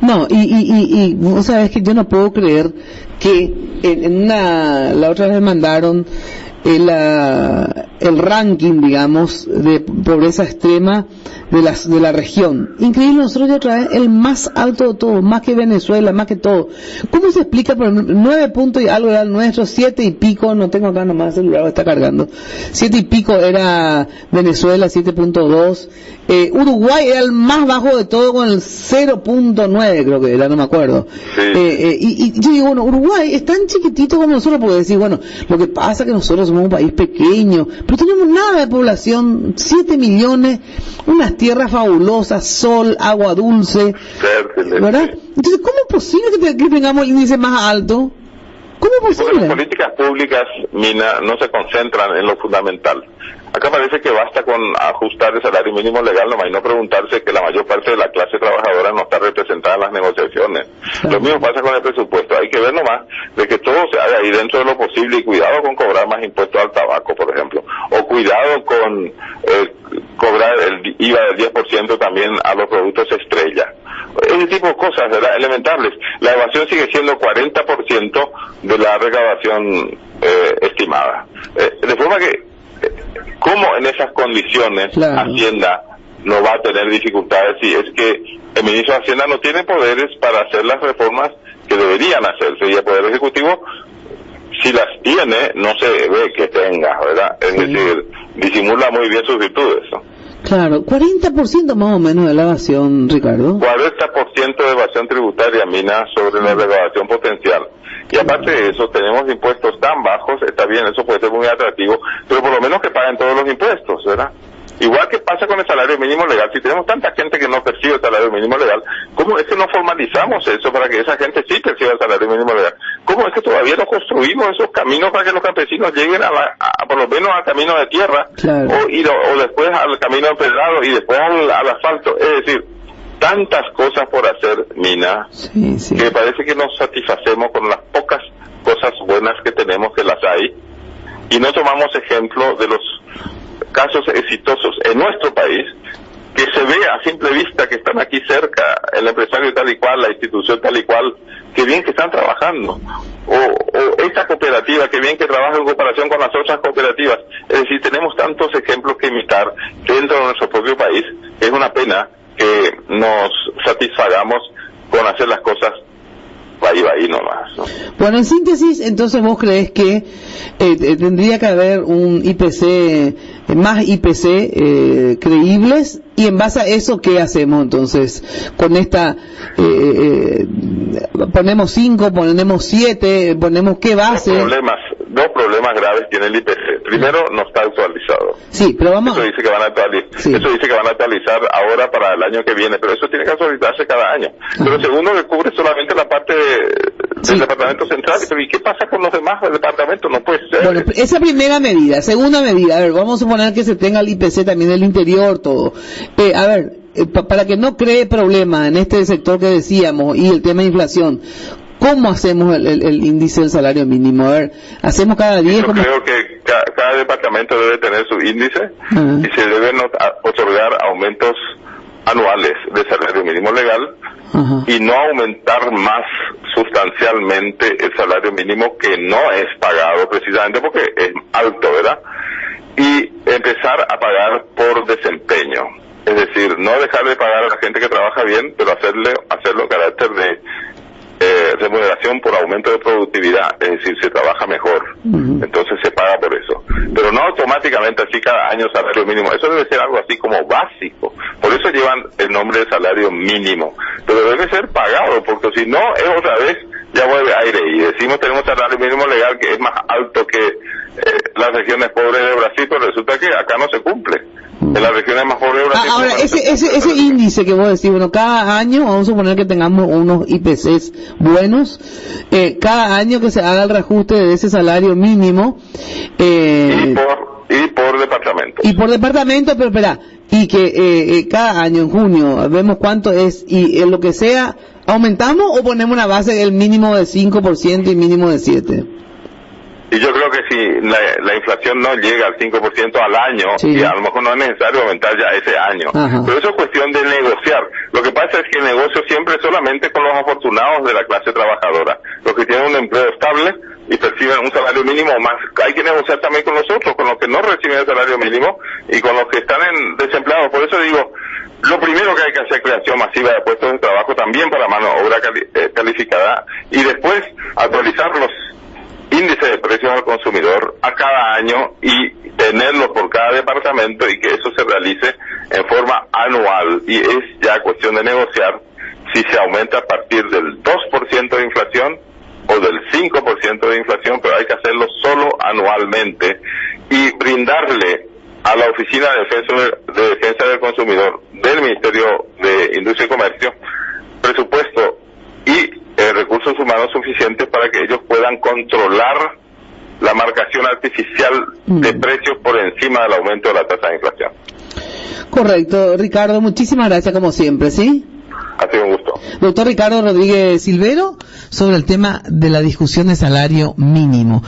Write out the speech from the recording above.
No, y vos sabés que yo no puedo creer que la otra vez mandaron el ranking, digamos, de pobreza extrema de la región. Increíble, nosotros ya otra vez el más alto de todo, más que Venezuela, más que todo. ¿Cómo se explica? Por 9 puntos y algo era el nuestro, 7 y pico, no tengo acá nomás el celular, está cargando. 7 y pico era Venezuela, 7.2. Uruguay era el más bajo de todo con el 0.9, creo que era, no me acuerdo. Sí. Y yo digo, bueno, Uruguay es tan chiquitito como nosotros, porque decir, bueno, lo que pasa es que nosotros somos un país pequeño, pero tenemos nada de población, 7 millones, unas tierras fabulosas, sol, agua dulce, ¿verdad? Entonces, ¿cómo es posible que tengamos el índice más alto? ¿Cómo es posible? Porque las políticas públicas, Mina, no se concentran en lo fundamental. Acá parece que basta con ajustar el salario mínimo legal nomás y no preguntarse que la mayor parte de la clase trabajadora no está representada en las negociaciones. Claro. Lo mismo pasa con el presupuesto. Hay que ver nomás de que todo se haga ahí dentro de lo posible y cuidado con cobrar más impuestos al tabaco, por ejemplo. O cuidado con cobrar el IVA del 10% también a los productos estrella. Ese tipo de cosas, ¿verdad? Elementables. La evasión sigue siendo 40% de la recaudación estimada. De forma que, ¿cómo en esas condiciones claro. Hacienda no va a tener dificultades si es que el ministro de Hacienda no tiene poderes para hacer las reformas que deberían hacerse? Y el Poder Ejecutivo, si las tiene, no se ve que tenga, ¿verdad? Es decir, disimula muy bien sus virtudes, ¿no? Claro, 40% más o menos de la evasión, Ricardo. 40% de evasión tributaria, Mina, sobre la recaudación potencial. Y aparte de eso, tenemos impuestos tan bajos, está bien, eso puede ser muy atractivo, pero por lo menos que paguen todos los impuestos, ¿verdad? Igual que pasa con el salario mínimo legal, si tenemos tanta gente que no percibe el salario mínimo legal, ¿cómo es que no formalizamos eso para que esa gente sí perciba el salario mínimo legal? ¿Cómo es que todavía no construimos esos caminos para que los campesinos lleguen por lo menos al camino de tierra, claro. o después al camino empedrado y después al asfalto? Es decir, tantas cosas por hacer, Mina, sí. Que parece que nos satisfacemos con las pocas cosas buenas que tenemos, que las hay, y no tomamos ejemplo de los casos exitosos en nuestro país, que se ve a simple vista que están aquí cerca, el empresario tal y cual, la institución tal y cual, que bien que están trabajando, o esta cooperativa, que bien que trabaja en comparación con las otras cooperativas. Es decir, tenemos tantos ejemplos que imitar dentro de nuestro propio país, es una pena que nos satisfagamos con hacer las cosas ahí nomás, ¿no? Bueno, en síntesis, entonces vos crees que tendría que haber un IPC, más IPC creíbles, y en base a eso, ¿qué hacemos entonces? Con esta, ponemos 5, ponemos 7, ponemos qué base. Dos problemas graves tiene el IPC. Primero, no está actualizado. Sí, pero vamos. Eso dice que van a actualizar. Sí. Eso dice que van a actualizar ahora para el año que viene, pero eso tiene que actualizarse cada año. Pero segundo, que cubre solamente la parte del departamento central. ¿Y qué pasa con los demás del departamento? No puede ser. Bueno, esa primera medida. Segunda medida, a ver, vamos a suponer que se tenga el IPC también del interior, todo. A ver, para que no cree problema en este sector que decíamos y el tema de inflación, ¿cómo hacemos el índice del salario mínimo? A ver, ¿hacemos cada 10? Yo creo que cada departamento debe tener su índice y se deben otorgar aumentos anuales de salario mínimo legal y no aumentar más sustancialmente el salario mínimo que no es pagado precisamente porque es alto, ¿verdad? Y empezar a pagar por desempeño. Es decir, no dejar de pagar a la gente que trabaja bien, pero hacerlo en carácter de remuneración por aumento de productividad, es decir, se trabaja mejor, entonces se paga por eso, pero no automáticamente así cada año salario mínimo. Eso debe ser algo así como básico, por eso llevan el nombre de salario mínimo, pero debe ser pagado, porque si no es otra vez ya vuelve aire y decimos tenemos salario mínimo legal que es más alto que las regiones pobres de Brasil, pero resulta que acá no se cumple. En las regiones más pobres de Brasil. Ahora, ese índice que vos decís, bueno, cada año, vamos a suponer que tengamos unos IPCs buenos, cada año que se haga el reajuste de ese salario mínimo. Y por departamento. Y por departamento, pero espera, y que cada año, en junio, vemos cuánto es, y en lo que sea, ¿aumentamos o ponemos una base del mínimo de 5% y mínimo de 7%? Y yo creo que si la inflación no llega al 5% al año, Sí. y a lo mejor no es necesario aumentar ya ese año. Ajá. Pero eso es cuestión de negociar. Lo que pasa es que el negocio siempre es solamente con los afortunados de la clase trabajadora. Los que tienen un empleo estable y perciben un salario mínimo o más. Hay que negociar también con los otros, con los que no reciben el salario mínimo y con los que están desempleados. Por eso digo, lo primero que hay que hacer es creación masiva de puestos de trabajo también para mano de obra calificada, y después actualizar los índices de precios al consumidor a cada año y tenerlos por cada departamento, y que eso se realice en forma anual. Y es ya cuestión de negociar si se aumenta a partir del 2% de inflación o del 5% de inflación, pero hay que hacerlo solo anualmente y brindarle a la Oficina de Defensa del Consumidor del Ministerio de Industria y Comercio presupuesto y recursos humanos suficientes para que ellos puedan controlar la marcación artificial de precios por encima del aumento de la tasa de inflación. Correcto, Ricardo, muchísimas gracias como siempre, ¿sí? Ha sido un gusto. Doctor Ricardo Rodríguez Silvero, sobre el tema de la discusión de salario mínimo.